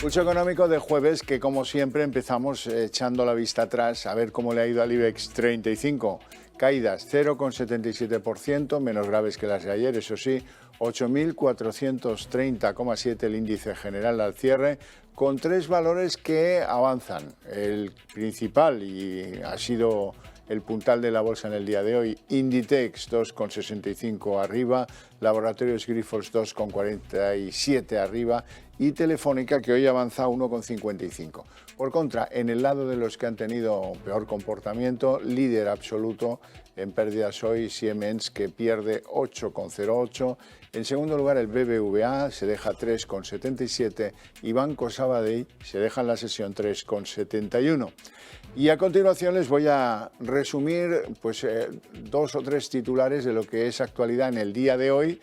Pulso económico de jueves que, como siempre, empezamos echando la vista atrás a ver cómo le ha ido al IBEX 35. Caídas 0,77%, menos graves que las de ayer, eso sí, 8.430,7 el índice general al cierre, con tres valores que avanzan. El principal, y ha sido el puntal de la bolsa en el día de hoy, Inditex 2,65 arriba, Laboratorios Grifols 2,47 arriba y Telefónica, que hoy avanza 1,55. Por contra, en el lado de los que han tenido peor comportamiento, líder absoluto en pérdidas hoy Siemens, que pierde 8,08. En segundo lugar, el BBVA se deja 3,77 y Banco Sabadell se deja en la sesión 3,71. Y a continuación les voy a resumir dos o tres titulares de lo que es actualidad en el día de hoy,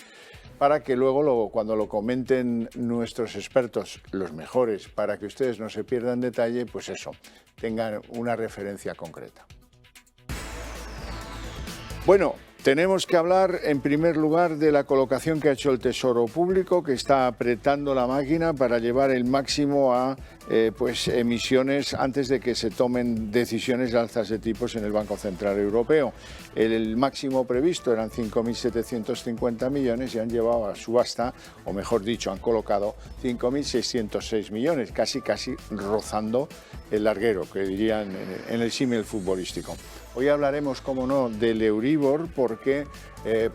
para que luego, cuando lo comenten nuestros expertos, los mejores, para que ustedes no se pierdan detalle, pues eso, tengan una referencia concreta. Bueno, tenemos que hablar en primer lugar de la colocación que ha hecho el Tesoro Público, que está apretando la máquina para llevar el máximo a emisiones antes de que se tomen decisiones de alzas de tipos en el Banco Central Europeo. El máximo previsto eran 5.750 millones y han llevado a subasta, o mejor dicho, han colocado 5.606 millones, casi rozando el larguero, que dirían en el símil futbolístico. Hoy hablaremos, como no, del Euribor, porque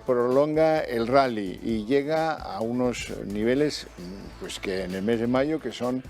prolonga el rally y llega a unos niveles que en el mes de mayo que son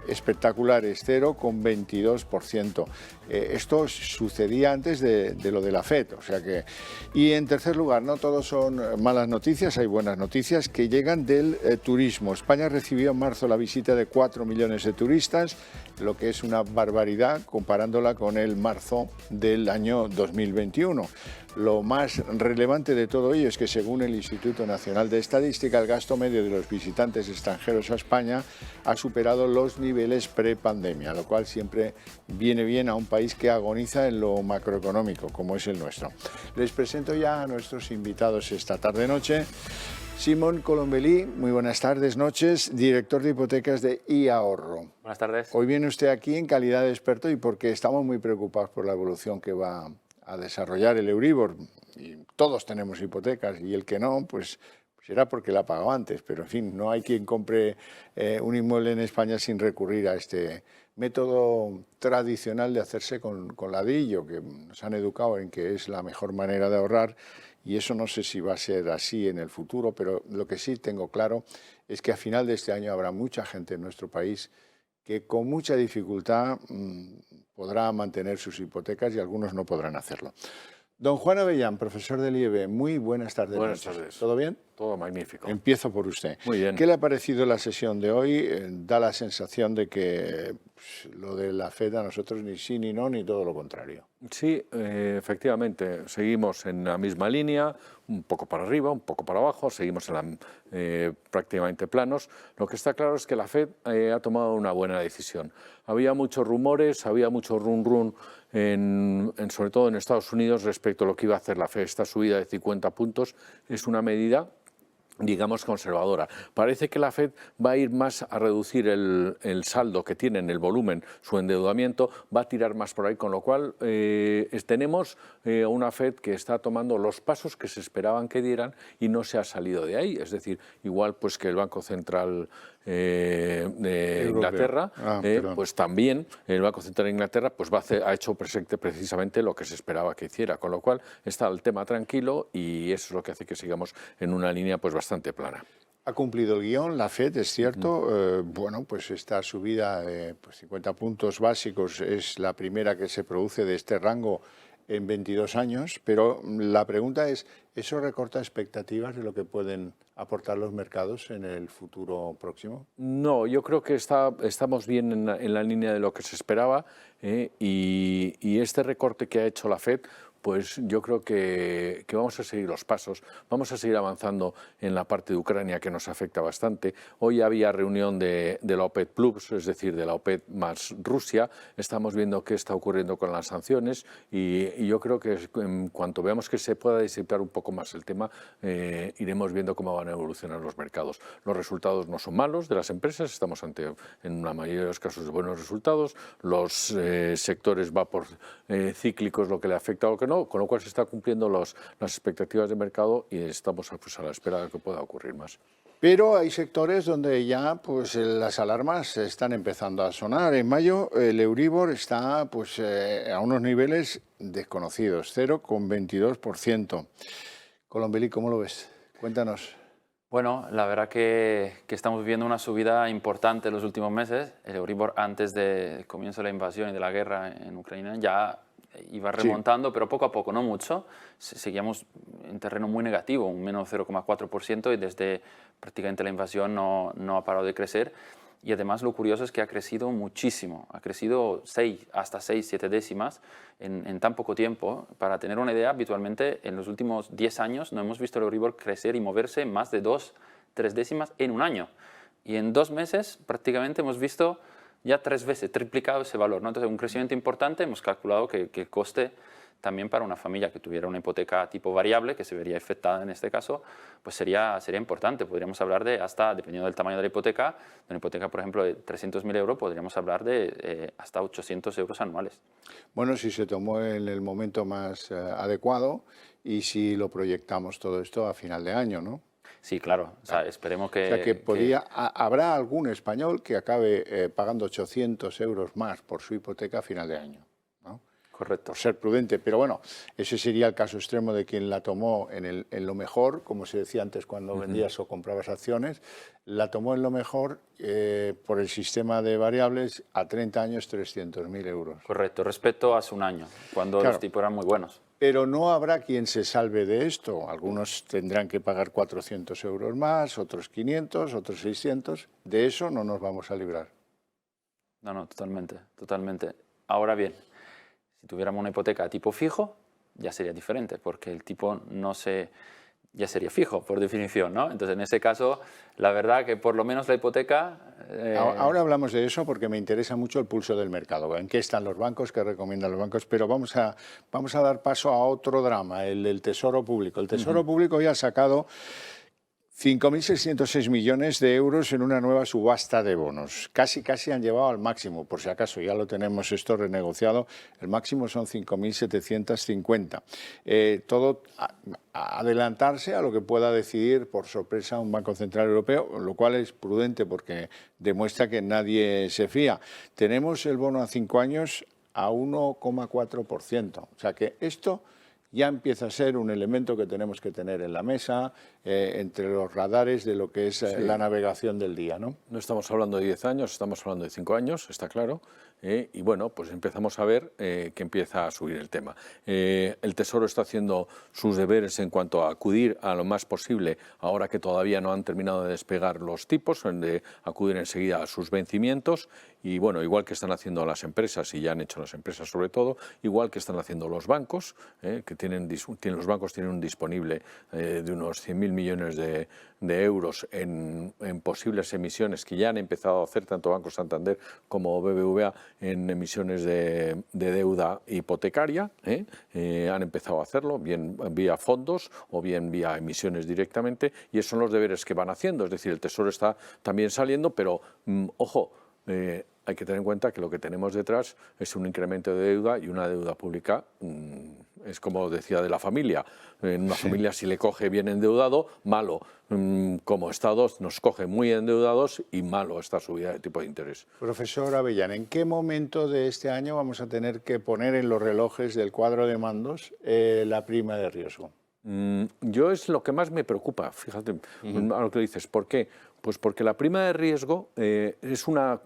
espectaculares, 0,22%. Esto sucedía antes de lo de la FED, o sea que... Y en tercer lugar, no todos son malas noticias, hay buenas noticias que llegan del turismo. España recibió en marzo la visita de 4 millones de turistas, lo que es una barbaridad comparándola con el marzo del año 2021. Lo más relevante de todo ello es que, según el Instituto Nacional de Estadística, el gasto medio de los visitantes extranjeros a España ha superado los niveles prepandemia, lo cual siempre viene bien a un país que agoniza en lo macroeconómico, como es el nuestro. Les presento ya a nuestros invitados esta tarde-noche. Simón Colombelí, muy buenas tardes, noches, director de hipotecas de iAhorro. Buenas tardes. Hoy viene usted aquí en calidad de experto y porque estamos muy preocupados por la evolución que va a desarrollar el Euribor. Y todos tenemos hipotecas y el que no, pues será porque la ha pagado antes, pero en fin, no hay quien compre un inmueble en España sin recurrir a este método tradicional de hacerse con ladrillo, que nos han educado en que es la mejor manera de ahorrar, y eso no sé si va a ser así en el futuro, pero lo que sí tengo claro es que a final de este año habrá mucha gente en nuestro país que con mucha dificultad podrá mantener sus hipotecas y algunos no podrán hacerlo. Don Juan Avellán, profesor del IEB, muy buenas tardes. Buenas tardes. ¿Todo bien? Todo magnífico. Empiezo por usted. Muy bien. ¿Qué le ha parecido la sesión de hoy? Da la sensación de que lo de la FED a nosotros ni sí ni no, ni todo lo contrario. Sí, efectivamente, seguimos en la misma línea, un poco para arriba, un poco para abajo, seguimos prácticamente planos. Lo que está claro es que la FED ha tomado una buena decisión. Había muchos rumores, había mucho run-run, sobre todo en Estados Unidos, respecto a lo que iba a hacer la FED. Esta subida de 50 puntos es una medida, digamos, conservadora. Parece que la FED va a ir más a reducir el saldo que tiene en el volumen, su endeudamiento, va a tirar más por ahí, con lo cual tenemos una FED que está tomando los pasos que se esperaban que dieran y no se ha salido de ahí. Es decir, igual pues que el Banco Central de Inglaterra, pues también el Banco Central de Inglaterra pues ha hecho precisamente lo que se esperaba que hiciera, con lo cual está el tema tranquilo y eso es lo que hace que sigamos en una línea pues bastante plana. Ha cumplido el guión, la FED, es cierto. Bueno, pues esta subida de 50 puntos básicos es la primera que se produce de este rango en 22 años, pero la pregunta es, ¿eso recorta expectativas de lo que pueden aportar los mercados en el futuro próximo? No, yo creo que estamos bien en la línea de lo que se esperaba y este recorte que ha hecho la FED pues yo creo que vamos a seguir los pasos, vamos a seguir avanzando en la parte de Ucrania que nos afecta bastante. Hoy había reunión de la OPEP Plus, es decir, de la OPEP más Rusia. Estamos viendo qué está ocurriendo con las sanciones y yo creo que en cuanto veamos que se pueda disipar un poco más el tema, iremos viendo cómo van a evolucionar los mercados. Los resultados no son malos de las empresas, estamos ante, en la mayoría de los casos, de buenos resultados. Los sectores cíclicos, lo que le afecta o que no, con lo cual se está cumpliendo las expectativas de mercado y estamos pues, a la espera de que pueda ocurrir más. Pero hay sectores donde ya pues, las alarmas están empezando a sonar. En mayo el Euribor está pues, a unos niveles desconocidos, 0,22%. Colombeli, ¿cómo lo ves? Cuéntanos. Bueno, la verdad que estamos viendo una subida importante en los últimos meses. El Euribor antes del comienzo de la invasión y de la guerra en Ucrania ya iba remontando, sí, pero poco a poco, no mucho. Seguíamos en terreno muy negativo, un menos 0,4%, y desde prácticamente la invasión no ha parado de crecer. Y además lo curioso es que ha crecido muchísimo, ha crecido hasta 6, 7 décimas en tan poco tiempo. Para tener una idea, habitualmente en los últimos 10 años no hemos visto el Euribor crecer y moverse más de 2, 3 décimas en un año. Y en 2 meses prácticamente hemos visto ya 3 veces, triplicado ese valor, ¿no? Entonces, un crecimiento importante. Hemos calculado que el coste también para una familia que tuviera una hipoteca tipo variable, que se vería afectada en este caso, pues sería importante. Podríamos hablar de hasta, dependiendo del tamaño de una hipoteca, por ejemplo, de 300.000 euros, podríamos hablar de hasta 800 euros anuales. Bueno, si se tomó en el momento más adecuado y si lo proyectamos todo esto a final de año, ¿no? Sí, claro. O sea, esperemos que... O sea, habrá algún español que acabe pagando 800 euros más por su hipoteca a final de año, ¿no? Correcto. Por ser prudente, pero bueno, ese sería el caso extremo de quien la tomó en lo mejor, como se decía antes cuando vendías o comprabas acciones, la tomó en lo mejor por el sistema de variables a 30 años 300.000 euros. Correcto, respecto a hace un año, cuando los tipos eran muy buenos. Pero no habrá quien se salve de esto. Algunos tendrán que pagar 400 euros más, otros 500, otros 600. De eso no nos vamos a librar. No, totalmente, totalmente. Ahora bien, si tuviéramos una hipoteca a tipo fijo, ya sería diferente, porque el tipo ya sería fijo, por definición, ¿no? Entonces, en ese caso, la verdad que por lo menos la hipoteca... Ahora hablamos de eso porque me interesa mucho el pulso del mercado. ¿En qué están los bancos? ¿Qué recomiendan los bancos? Pero vamos a dar paso a otro drama, el del Tesoro Público. El Tesoro Público ya ha sacado 5.606 millones de euros en una nueva subasta de bonos. Casi han llevado al máximo, por si acaso ya lo tenemos esto renegociado. El máximo son 5.750. Todo adelantarse a lo que pueda decidir por sorpresa un Banco Central Europeo, lo cual es prudente porque demuestra que nadie se fía. Tenemos el bono a 5 años a 1,4%. O sea que esto ya empieza a ser un elemento que tenemos que tener en la mesa, entre los radares de lo que es la navegación del día, ¿no? No estamos hablando de 10 años, estamos hablando de 5 años, está claro. Y bueno, pues empezamos a ver que empieza a subir el tema. El Tesoro está haciendo sus deberes en cuanto a acudir a lo más posible, ahora que todavía no han terminado de despegar los tipos, de acudir enseguida a sus vencimientos. Y bueno, igual que están haciendo las empresas, y ya han hecho las empresas sobre todo, igual que están haciendo los bancos, que los bancos tienen un disponible de unos 100.000 millones de euros en posibles emisiones que ya han empezado a hacer tanto Banco Santander como BBVA en emisiones de deuda hipotecaria. Han empezado a hacerlo, bien vía fondos o bien vía emisiones directamente, y esos son los deberes que van haciendo. Es decir, el Tesoro está también saliendo, pero ojo, hay que tener en cuenta que lo que tenemos detrás es un incremento de deuda, y una deuda pública es como decía de la familia. En una familia, si le coge bien endeudado, malo. Como Estados nos coge muy endeudados y malo esta subida de tipo de interés. Profesor Avellán, ¿en qué momento de este año vamos a tener que poner en los relojes del cuadro de mandos la prima de riesgo? Yo es lo que más me preocupa, fíjate, a lo que dices. ¿Por qué? Pues porque la prima de riesgo es una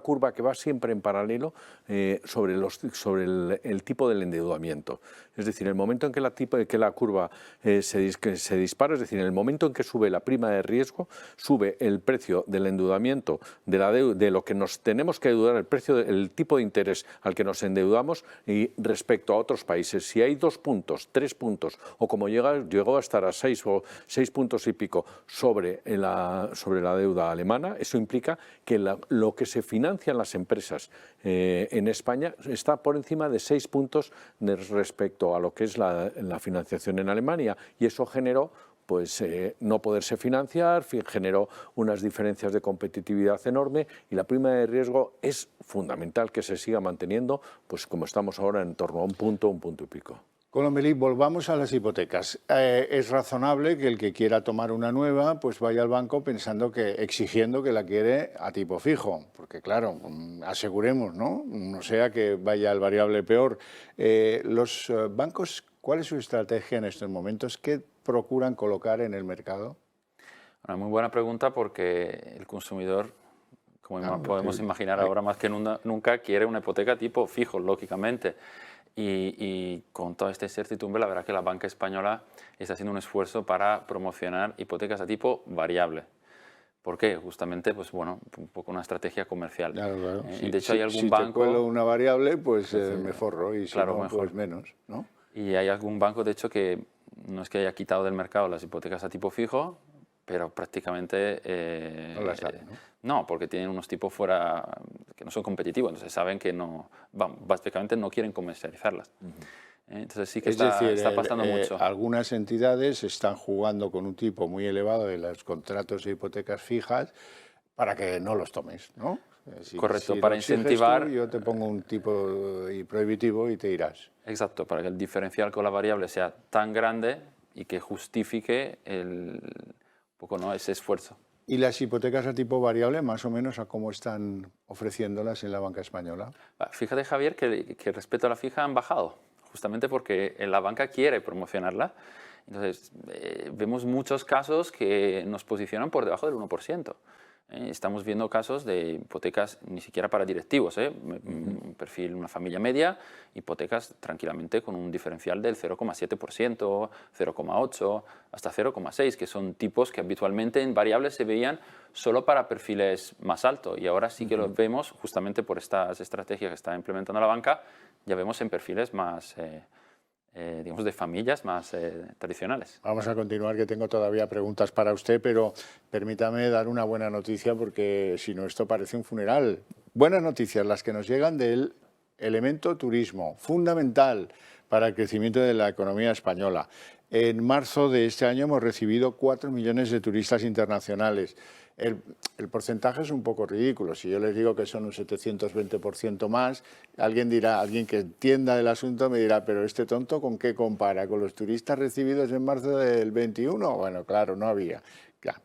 curva que va siempre en paralelo sobre el tipo del endeudamiento. Es decir, el momento en que la curva se dispara, es decir, en el momento en que sube la prima de riesgo, sube el precio del endeudamiento, de lo que nos tenemos que endeudar, el tipo de interés al que nos endeudamos y respecto a otros países. Si hay 2 puntos, 3 puntos, o como llegó a estar a 6 puntos y pico sobre la deuda alemana, eso implica que lo que se financian las empresas en España está por encima de 6 puntos respecto a lo que es la financiación en Alemania, y eso generó pues no poderse financiar, generó unas diferencias de competitividad enorme, y la prima de riesgo es fundamental que se siga manteniendo, pues como estamos ahora, en torno a un punto y pico. Colombeli, volvamos a las hipotecas. Es razonable que el que quiera tomar una nueva pues vaya al banco exigiendo que la quiere a tipo fijo, porque claro, aseguremos, ¿no? No sea que vaya al variable peor. Los bancos, ¿cuál es su estrategia en estos momentos? ¿Qué procuran colocar en el mercado? Una muy buena pregunta, porque el consumidor, como podemos imaginar ahora más que nunca, quiere una hipoteca tipo fijo, lógicamente. Y con toda esta incertidumbre, la verdad que la banca española está haciendo un esfuerzo para promocionar hipotecas a tipo variable. ¿Por qué? Justamente, pues bueno, un poco una estrategia comercial. Claro. De hecho, hay algún si banco... te cuelo una variable, pues me forro, y si claro, no, mejor. pues menos, ¿no? Y hay algún banco, de hecho, que no es que haya quitado del mercado las hipotecas a tipo fijo, pero prácticamente... no las dan, ¿no? No, porque tienen unos tipos fuera que no son competitivos, entonces saben que no, básicamente no quieren comercializarlas. Entonces sí que está pasando mucho. Algunas entidades están jugando con un tipo muy elevado de los contratos de hipotecas fijas para que no los tomes, ¿no? Correcto, si para lo exiges incentivar... tú, yo te pongo un tipo prohibitivo y te irás. Exacto, para que el diferencial con la variable sea tan grande y que justifique ese esfuerzo. ¿Y las hipotecas a tipo variable, más o menos, a cómo están ofreciéndolas en la banca española? Fíjate, Javier, que respecto a la fija han bajado, justamente porque la banca quiere promocionarla. Entonces, vemos muchos casos que nos posicionan por debajo del 1%. Estamos viendo casos de hipotecas ni siquiera para directivos, un perfil, una familia media, hipotecas tranquilamente con un diferencial del 0,7%, 0,8%, hasta 0,6%, que son tipos que habitualmente en variables se veían solo para perfiles más altos, y ahora sí que los vemos justamente por estas estrategias que está implementando la banca, ya vemos en perfiles más... digamos, de familias más tradicionales. Vamos a continuar, que tengo todavía preguntas para usted, pero permítame dar una buena noticia, porque si no, esto parece un funeral. Buenas noticias, las que nos llegan del elemento turismo, fundamental para el crecimiento de la economía española. En marzo de este año hemos recibido 4 millones de turistas internacionales. El porcentaje es un poco ridículo. Si yo les digo que son un 720% más, alguien que entienda del asunto me dirá, pero este tonto, ¿con qué compara? ¿Con los turistas recibidos en marzo del 21? Bueno, claro, no había.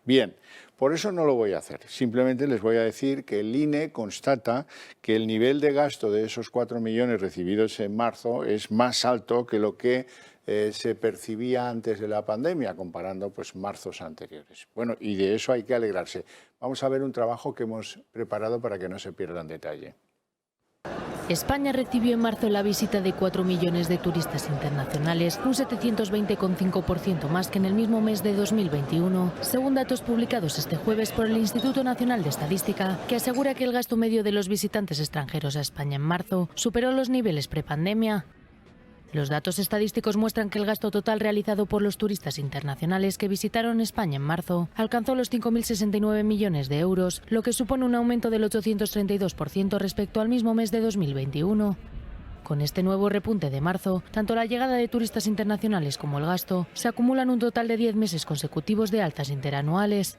Bien, por eso no lo voy a hacer. Simplemente les voy a decir que el INE constata que el nivel de gasto de esos 4 millones recibidos en marzo es más alto que lo que se percibía antes de la pandemia, comparando pues marzos anteriores. Bueno, y de eso hay que alegrarse. Vamos a ver un trabajo que hemos preparado para que no se pierda en detalle. España recibió en marzo la visita de 4 millones de turistas internacionales, un 720,5% más que en el mismo mes de 2021, según datos publicados este jueves por el Instituto Nacional de Estadística, que asegura que el gasto medio de los visitantes extranjeros a España en marzo superó los niveles prepandemia. Los datos estadísticos muestran que el gasto total realizado por los turistas internacionales que visitaron España en marzo alcanzó los 5.069 millones de euros, lo que supone un aumento del 832% respecto al mismo mes de 2021. Con este nuevo repunte de marzo, tanto la llegada de turistas internacionales como el gasto se acumulan un total de 10 meses consecutivos de alzas interanuales.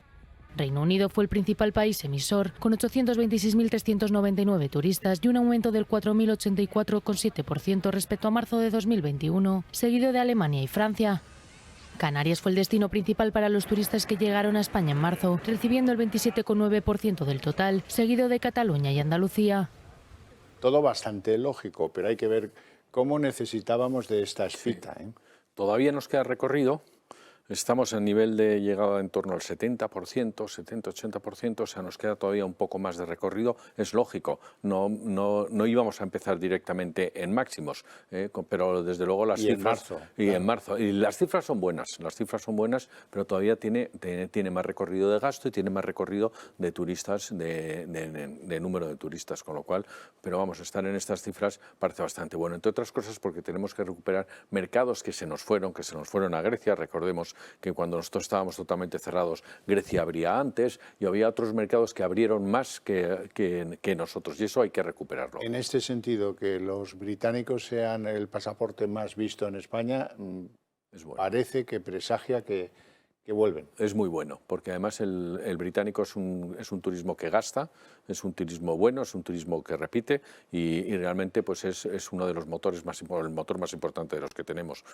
Reino Unido fue el principal país emisor, con 826.399 turistas y un aumento del 4.084,7% respecto a marzo de 2021, seguido de Alemania y Francia. Canarias fue el destino principal para los turistas que llegaron a España en marzo, recibiendo el 27,9% del total, seguido de Cataluña y Andalucía. Todo bastante lógico, pero hay que ver cómo necesitábamos de esta espita. Todavía nos queda recorrido, Estamos a nivel de llegada en torno al 70%, 70-80%, o sea, nos queda todavía un poco más de recorrido. Es lógico, no íbamos a empezar directamente en máximos, pero desde luego las cifras... En marzo. Y las cifras son buenas, pero todavía tiene más recorrido de gasto y tiene más recorrido de turistas, de número de turistas, con lo cual, pero vamos, estar en estas cifras parece bastante bueno, entre otras cosas porque tenemos que recuperar mercados que se nos fueron a Grecia. Recordemos que cuando nosotros estábamos totalmente cerrados, Grecia abría antes y había otros mercados que abrieron más que nosotros, y eso hay que recuperarlo. En este sentido, que los británicos sean el pasaporte más visto en España, parece que presagia que vuelven. Es muy bueno, porque además el británico es un turismo que gasta, es un turismo bueno, es un turismo que repite y realmente pues es uno de los motores el motor más importante de los que tenemos.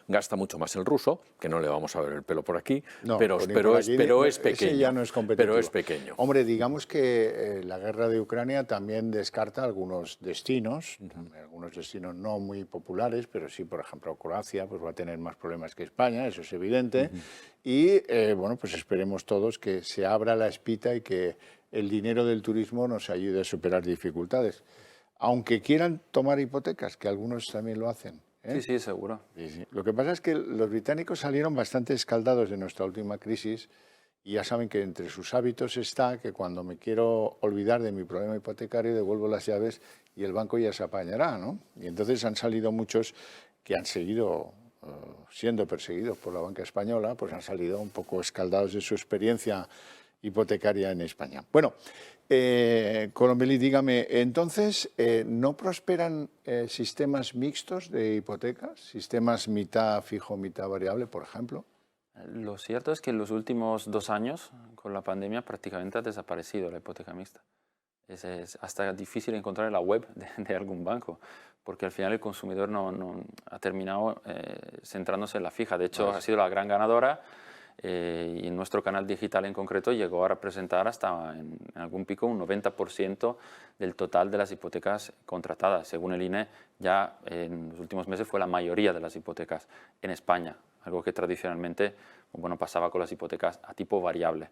Gasta mucho más el ruso, que no le vamos a ver el pelo por aquí, pero es pequeño. Ya no es competitivo. Pero es pequeño. Hombre, digamos que la guerra de Ucrania también descarta algunos destinos, algunos destinos no muy populares, pero sí, por ejemplo, Croacia pues va a tener más problemas que España, eso es evidente. Y bueno, pues esperemos todos que se abra la espita y que el dinero del turismo nos ayude a superar dificultades. Aunque quieran tomar hipotecas, que algunos también lo hacen. Sí, seguro. Sí. Lo que pasa es que los británicos salieron bastante escaldados de nuestra última crisis y ya saben que entre sus hábitos está que cuando me quiero olvidar de mi problema hipotecario devuelvo las llaves y el banco ya se apañará, ¿no? Y entonces han salido muchos que han seguido siendo perseguidos por la banca española, pues han salido un poco escaldados de su experiencia hipotecaria en España. Bueno, Colombelli, dígame, entonces, ¿no prosperan sistemas mixtos de hipotecas? ¿Sistemas mitad fijo, mitad variable, por ejemplo? Lo cierto es que en los últimos 2 años, con la pandemia, prácticamente ha desaparecido la hipoteca mixta. Es hasta difícil encontrar en la web de algún banco, porque al final el consumidor no ha terminado centrándose en la fija. De hecho, ha sido la gran ganadora y en nuestro canal digital en concreto llegó a representar hasta en algún pico un 90% del total de las hipotecas contratadas. Según el INE, ya en los últimos meses fue la mayoría de las hipotecas en España, algo que tradicionalmente pasaba con las hipotecas a tipo variable.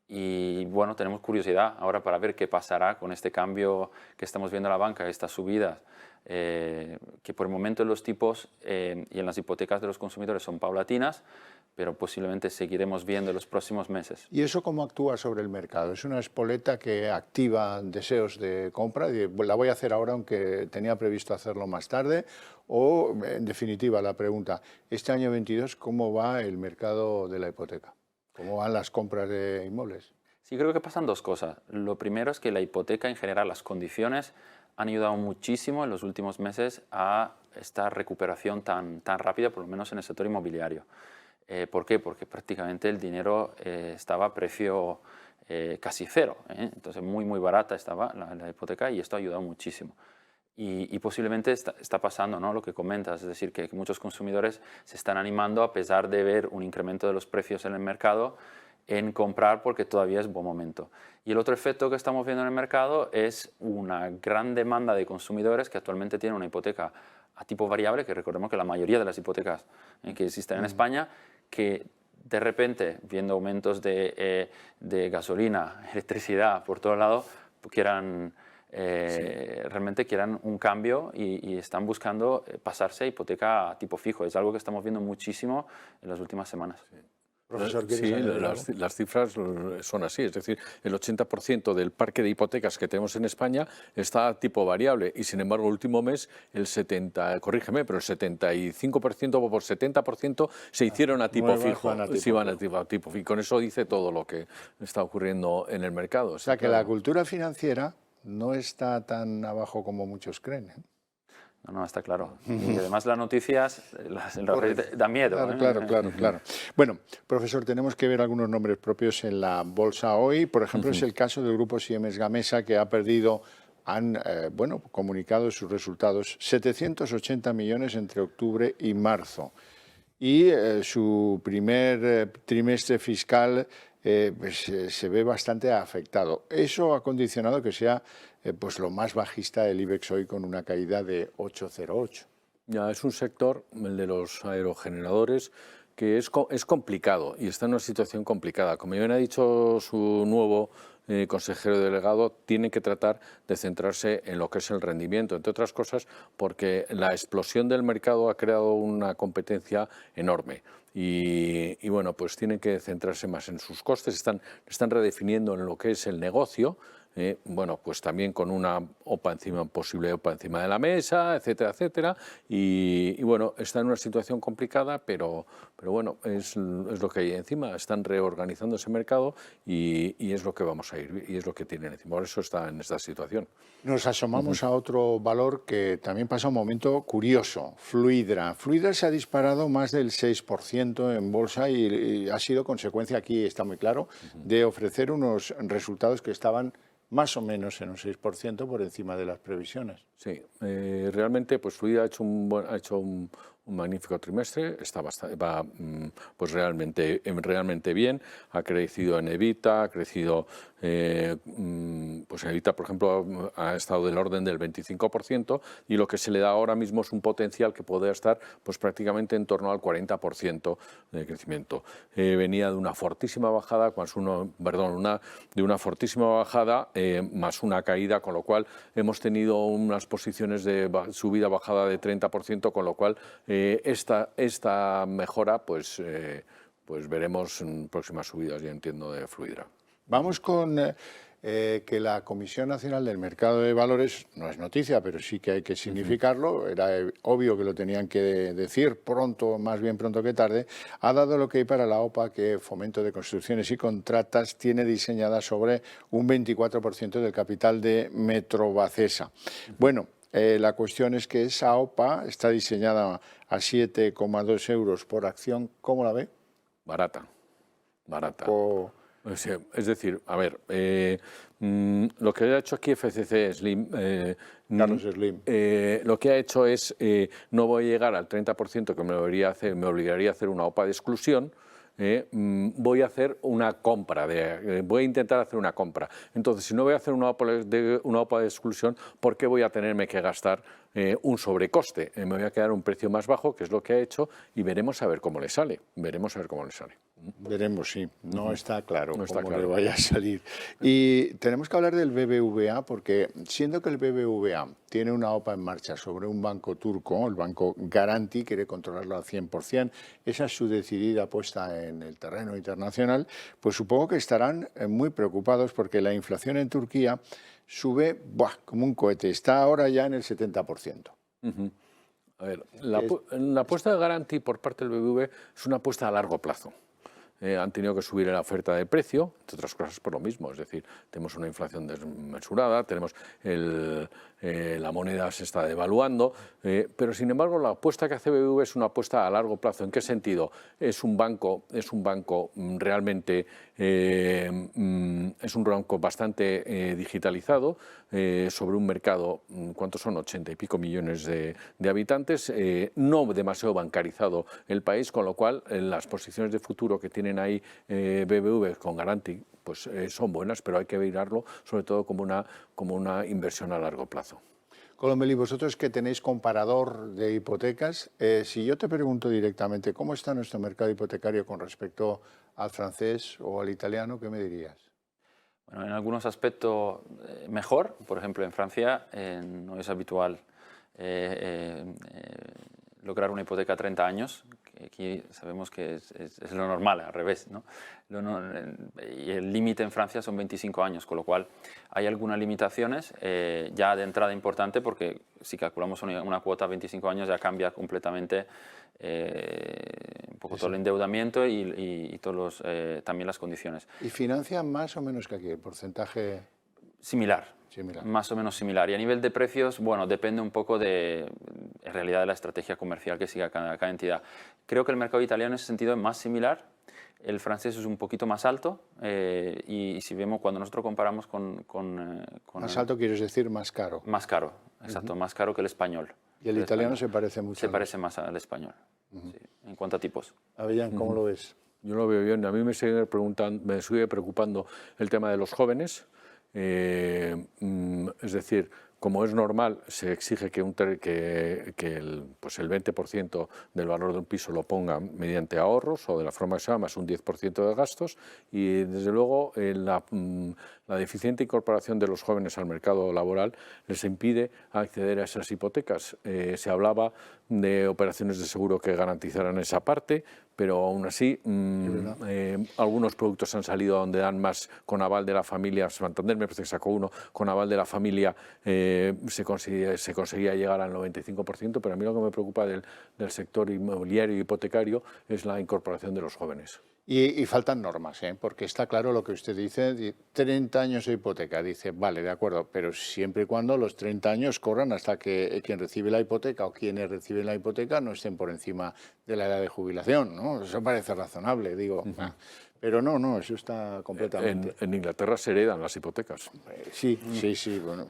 Y bueno, tenemos curiosidad ahora para ver qué pasará con este cambio que estamos viendo en la banca, estas subidas, que por el momento en los tipos y en las hipotecas de los consumidores son paulatinas, pero posiblemente seguiremos viendo en los próximos meses. ¿Y eso cómo actúa sobre el mercado? ¿Es una espoleta que activa deseos de compra? ¿La voy a hacer ahora aunque tenía previsto hacerlo más tarde? O, en definitiva, la pregunta, este año 22, ¿cómo va el mercado de la hipoteca? ¿Cómo van las compras de inmuebles? Sí, creo que pasan dos cosas. Lo primero es que la hipoteca en general, las condiciones han ayudado muchísimo en los últimos meses a esta recuperación tan rápida, por lo menos en el sector inmobiliario. ¿Por qué? Porque prácticamente el dinero estaba a precio casi cero, entonces muy barata estaba la hipoteca y esto ha ayudado muchísimo. Y posiblemente está pasando, ¿no?, lo que comentas, es decir, que muchos consumidores se están animando a pesar de ver un incremento de los precios en el mercado en comprar porque todavía es buen momento. Y el otro efecto que estamos viendo en el mercado es una gran demanda de consumidores que actualmente tienen una hipoteca a tipo variable, que recordemos que la mayoría de las hipotecas que existen en España, que de repente, viendo aumentos de gasolina, electricidad por todos lados, realmente quieran un cambio y están buscando pasarse a hipoteca a tipo fijo. Es algo que estamos viendo muchísimo en las últimas semanas. Sí. Profesor, sí, las cifras son así, es decir, el 80% del parque de hipotecas que tenemos en España está a tipo variable y sin embargo el último mes el 75% por 70% se hicieron a tipo fijo. Sí, van a tipo fijo. Con eso dice todo lo que está ocurriendo en el mercado. O sea que la cultura financiera no está tan abajo como muchos creen, ¿eh? No, está claro. Y además las noticias dan miedo. Claro. Bueno, profesor, tenemos que ver algunos nombres propios en la bolsa hoy. Por ejemplo, es el caso del grupo Siemens Gamesa, que ha perdido, han comunicado sus resultados, 780 millones entre octubre y marzo. Y su primer trimestre fiscal se ve bastante afectado. Eso ha condicionado que sea pues lo más bajista del IBEX hoy, con una caída de 8,08. Ya, es un sector, el de los aerogeneradores, que es complicado y está en una situación complicada. Como bien ha dicho su nuevo consejero delegado, tiene que tratar de centrarse en lo que es el rendimiento, entre otras cosas porque la explosión del mercado ha creado una competencia enorme. Y bueno, pues tienen que centrarse más en sus costes, están redefiniendo en lo que es el negocio. Bueno, pues también con una posible OPA encima de la mesa, etcétera, etcétera. Y bueno, está en una situación complicada, pero bueno, es lo que hay encima. Están reorganizando ese mercado y es lo que vamos a ir, y es lo que tienen encima. Por eso está en esta situación. Nos asomamos a otro valor que también pasa un momento curioso, Fluidra. Fluidra se ha disparado más del 6% en bolsa y ha sido consecuencia, aquí está muy claro, de ofrecer unos resultados que estaban más o menos en un 6% por encima de las previsiones. Sí, realmente pues Fluidra ha hecho un magnífico trimestre, va pues realmente bien, ha crecido en EBITDA, ha crecido, pues en EBITDA, por ejemplo, ha estado del orden del 25% y lo que se le da ahora mismo es un potencial que puede estar pues prácticamente en torno al 40% de crecimiento. Venía de una fortísima bajada, de una fortísima bajada más una caída, con lo cual hemos tenido unas posiciones de subida-bajada de 30%, con lo cual esta mejora, pues veremos en próximas subidas, ya entiendo, de Fluidra. Vamos con que la Comisión Nacional del Mercado de Valores, no es noticia, pero sí que hay que significarlo, era obvio que lo tenían que decir pronto, más bien pronto que tarde, ha dado lo que hay para la OPA que Fomento de Construcciones y Contratas tiene diseñada sobre un 24% del capital de Metrovacesa. Bueno, la cuestión es que esa OPA está diseñada a 7,2 euros por acción. ¿Cómo la ve? Barata. Es decir, a ver, lo que ha hecho aquí FCC Slim, Carlos Slim, lo que ha hecho es, no voy a llegar al 30% que me obligaría a hacer una OPA de exclusión. Voy a hacer una compra, voy a intentar hacer una compra. Entonces, si no voy a hacer una OPA de exclusión, ¿por qué voy a tenerme que gastar un sobrecoste? Me voy a quedar un precio más bajo, que es lo que ha hecho, y veremos a ver cómo le sale. Veremos, sí. No está claro cómo le vaya a salir. Y tenemos que hablar del BBVA, porque siendo que el BBVA tiene una OPA en marcha sobre un banco turco, el banco Garanti, quiere controlarlo al 100%, esa es su decidida apuesta en el terreno internacional, pues supongo que estarán muy preocupados porque la inflación en Turquía sube como un cohete, está ahora ya en el 70%. A ver, la apuesta de Garanti por parte del BBVA es una apuesta a largo plazo. Han tenido que subir la oferta de precio, entre otras cosas por lo mismo, es decir, tenemos una inflación desmesurada, tenemos la moneda se está devaluando, pero sin embargo la apuesta que hace BBVA es una apuesta a largo plazo. ¿En qué sentido? Es un banco realmente, es un banco bastante digitalizado, sobre un mercado, ¿cuántos son? 80 y pico millones de habitantes, no demasiado bancarizado el país, con lo cual las posiciones de futuro que tienen ahí BBVA con Garanti pues son buenas, pero hay que mirarlo sobre todo como una inversión a largo plazo. Colombeli, vosotros que tenéis comparador de hipotecas, si yo te pregunto directamente cómo está nuestro mercado hipotecario con respecto al francés o al italiano, ¿qué me dirías? Bueno, en algunos aspectos mejor. Por ejemplo, en Francia no es habitual lograr una hipoteca a 30 años. Aquí sabemos que es lo normal, al revés, ¿no? Y el límite en Francia son 25 años, con lo cual hay algunas limitaciones ya de entrada importante, porque si calculamos una cuota a 25 años ya cambia completamente un poco todo el endeudamiento y todos también las condiciones. ¿Y financia más o menos que aquí? ¿El porcentaje? Similar. Más o menos similar. Y a nivel de precios, bueno, depende un poco en realidad de la estrategia comercial que siga cada entidad. Creo que el mercado italiano en ese sentido es más similar, el francés es un poquito más alto y si vemos cuando nosotros comparamos con más alto quieres decir más caro. Más caro, exacto, más caro que el español. ¿Y el italiano se parece mucho? Se parece más al español, sí, en cuanto a tipos. Avellán, ¿cómo lo ves? Yo lo veo bien. A mí me sigue preocupando el tema de los jóvenes. Es decir, como es normal, se exige que el 20% del valor de un piso lo ponga mediante ahorros o de la forma que sea, más un 10% de gastos, y desde luego la deficiente incorporación de los jóvenes al mercado laboral les impide acceder a esas hipotecas. Se hablaba de operaciones de seguro que garantizaran esa parte, pero aún así algunos productos han salido donde dan más con aval de la familia. Santander me parece que sacó uno con aval de la familia, se conseguía llegar al 95%, pero a mí lo que me preocupa del sector inmobiliario y hipotecario es la incorporación de los jóvenes. Y faltan normas, porque está claro lo que usted dice, 30 años de hipoteca, dice, vale, de acuerdo, pero siempre y cuando los 30 años corran hasta que quien recibe la hipoteca o quienes reciben la hipoteca no estén por encima de la edad de jubilación, ¿no? Eso parece razonable, digo. Pero no, eso está completamente... En Inglaterra se heredan las hipotecas. Sí, bueno,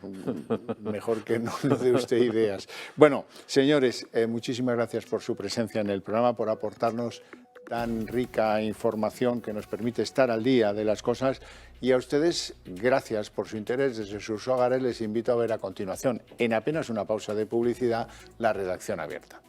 mejor que no dé usted ideas. Bueno, señores, muchísimas gracias por su presencia en el programa, por aportarnos tan rica información que nos permite estar al día de las cosas, y a ustedes gracias por su interés. Desde sus hogares les invito a ver a continuación, en apenas una pausa de publicidad, La Redacción Abierta.